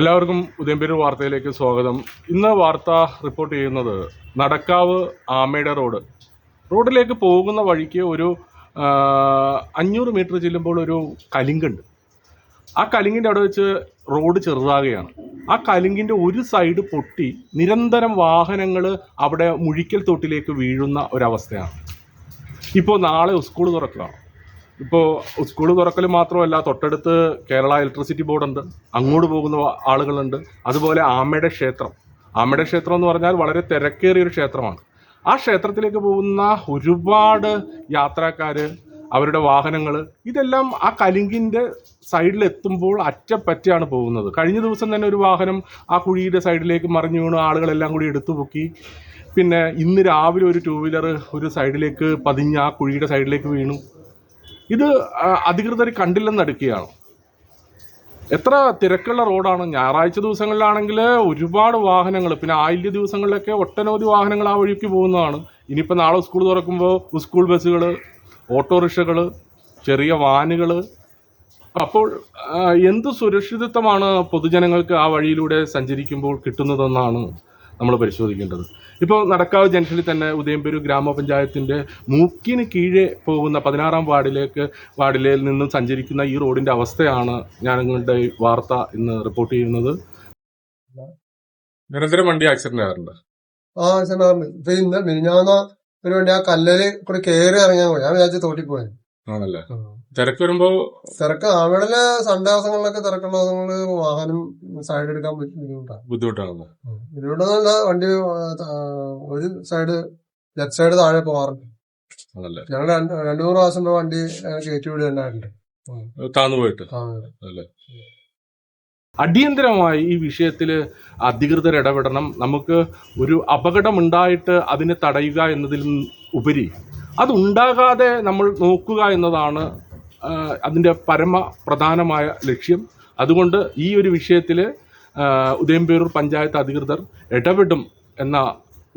എല്ലാവർക്കും ഉദയംപേരൂർ വാർത്തയിലേക്ക് സ്വാഗതം. ഇന്ന് വാർത്ത റിപ്പോർട്ട് ചെയ്യുന്നത് നടക്കാവ് ആമേട റോഡിലേക്ക് പോകുന്ന വഴിക്ക് ഒരു 500 മീറ്റർ ചെല്ലുമ്പോൾ ഒരു കലിങ്കുണ്ട്. ആ കലിങ്ങിൻ്റെ അവിടെ വെച്ച് റോഡ് ചെറുതാകുകയാണ്. ആ കലിങ്ങിൻ്റെ ഒരു സൈഡ് പൊട്ടി നിരന്തരം വാഹനങ്ങൾ അവിടെ മുഴിക്കൽ തോട്ടിലേക്ക് വീഴുന്ന ഒരവസ്ഥയാണ്. ഇപ്പോൾ നാളെ സ്കൂൾ തുറക്കുകയാണ്. ഇപ്പോൾ സ്കൂൾ തുറക്കൽ മാത്രമല്ല, തൊട്ടടുത്ത് കേരള ഇലക്ട്രിസിറ്റി ബോർഡുണ്ട്, അങ്ങോട്ട് പോകുന്ന ആളുകളുണ്ട്. അതുപോലെ ആമയുടെ ക്ഷേത്രം എന്ന് പറഞ്ഞാൽ വളരെ തിരക്കേറിയൊരു ക്ഷേത്രമാണ്. ആ ക്ഷേത്രത്തിലേക്ക് പോകുന്ന ഒരുപാട് യാത്രക്കാർ, അവരുടെ വാഹനങ്ങൾ, ഇതെല്ലാം ആ കലിങ്കിൻ്റെ സൈഡിലെത്തുമ്പോൾ അറ്റപ്പറ്റയാണ് പോകുന്നത്. കഴിഞ്ഞ ദിവസം തന്നെ ഒരു വാഹനം ആ കുഴിയുടെ സൈഡിലേക്ക് മറിഞ്ഞു വീണു, ആളുകളെല്ലാം കൂടി എടുത്തു പൊക്കി. പിന്നെ ഇന്ന് രാവിലെ ഒരു 2 വീലർ ഒരു സൈഡിലേക്ക് പതിഞ്ഞ് ആ കുഴിയുടെ സൈഡിലേക്ക് വീണു. ഇത് അധികൃതർ കണ്ടില്ലെന്നടുക്കുകയാണ്. എത്ര തിരക്കുള്ള റോഡാണ്. ഞായറാഴ്ച ദിവസങ്ങളിലാണെങ്കിൽ ഒരുപാട് വാഹനങ്ങൾ, പിന്നെ ആയില്യ ദിവസങ്ങളിലൊക്കെ ഒട്ടനവധി വാഹനങ്ങൾ ആ വഴിക്ക് പോകുന്നതാണ്. ഇനിയിപ്പോൾ നാളെ സ്കൂൾ തുറക്കുമ്പോൾ സ്കൂൾ ബസ്സുകൾ, ഓട്ടോറിക്ഷകൾ, ചെറിയ വാനുകൾ. അപ്പോൾ എന്ത് സുരക്ഷിതത്വമാണ് പൊതുജനങ്ങൾക്ക് ആ വഴിയിലൂടെ സഞ്ചരിക്കുമ്പോൾ കിട്ടുന്നതെന്നാണ് നമ്മൾ പരിശോധിക്കേണ്ടത്. ഇപ്പോൾ നടക്കാവ് ജംഗ്ഷനിൽ തന്നെ ഉദയംപേരൂർ ഗ്രാമപഞ്ചായത്തിൻ്റെ മൂക്കിന് കീഴെ പോകുന്ന 16-ാം വാർഡിൽ നിന്നും സഞ്ചരിക്കുന്ന ഈ റോഡിൻ്റെ അവസ്ഥയാണ് ഞാൻ നിങ്ങളുടെ വാർത്ത ഇന്ന് റിപ്പോർട്ട് ചെയ്യുന്നത്. നിരന്തരം വണ്ടി ആക്സിഡന്റ് ആകാറുണ്ട്. മിനിഞ്ഞാന്ന് ഒരു വണ്ടി ആ കല്ലില് കൂടി കയറി ഇറങ്ങിയാൽ മതി. ഞാൻ വിചാരിച്ച തോട്ടി പോയി ആണല്ലേ. തിരക്ക് വരുമ്പോ അവിടെ സൺഡേ ദിവസങ്ങളിലൊക്കെ തിരക്കുള്ള ദിവസങ്ങള് വാഹനം സൈഡ് എടുക്കാൻ ബുദ്ധിമുട്ടാണ്. ബുദ്ധിമുട്ടെന്നല്ല, വണ്ടി ഒരു സൈഡ് ലെഫ്റ്റ് സൈഡ് താഴെ പോവാറുണ്ട്. ഞങ്ങൾ 200 പ്രാവശ്യം വണ്ടി കയറ്റി വിടുക ഉണ്ടായിട്ടുണ്ട്, താന്നു പോയിട്ട്. അടിയന്തരമായി ഈ വിഷയത്തിൽ അധികൃതർ ഇടപെടണം. നമുക്ക് ഒരു അപകടമുണ്ടായിട്ട് അതിനെ തടയുക എന്നതിൽ ഉപരി അതുണ്ടാകാതെ നമ്മൾ നോക്കുക എന്നതാണ് അതിൻ്റെ പ്രധാനമായ ലക്ഷ്യം. അതുകൊണ്ട് ഈ ഒരു വിഷയത്തിൽ ഉദയംപേരൂർ പഞ്ചായത്ത് അധികൃതർ ഇടപെടും എന്ന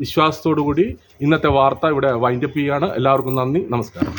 വിശ്വാസത്തോടു കൂടി ഇന്നത്തെ വാർത്ത ഇവിടെ വൈൻഡപ്പ് ചെയ്യുകയാണ്. എല്ലാവർക്കും നന്ദി, നമസ്കാരം.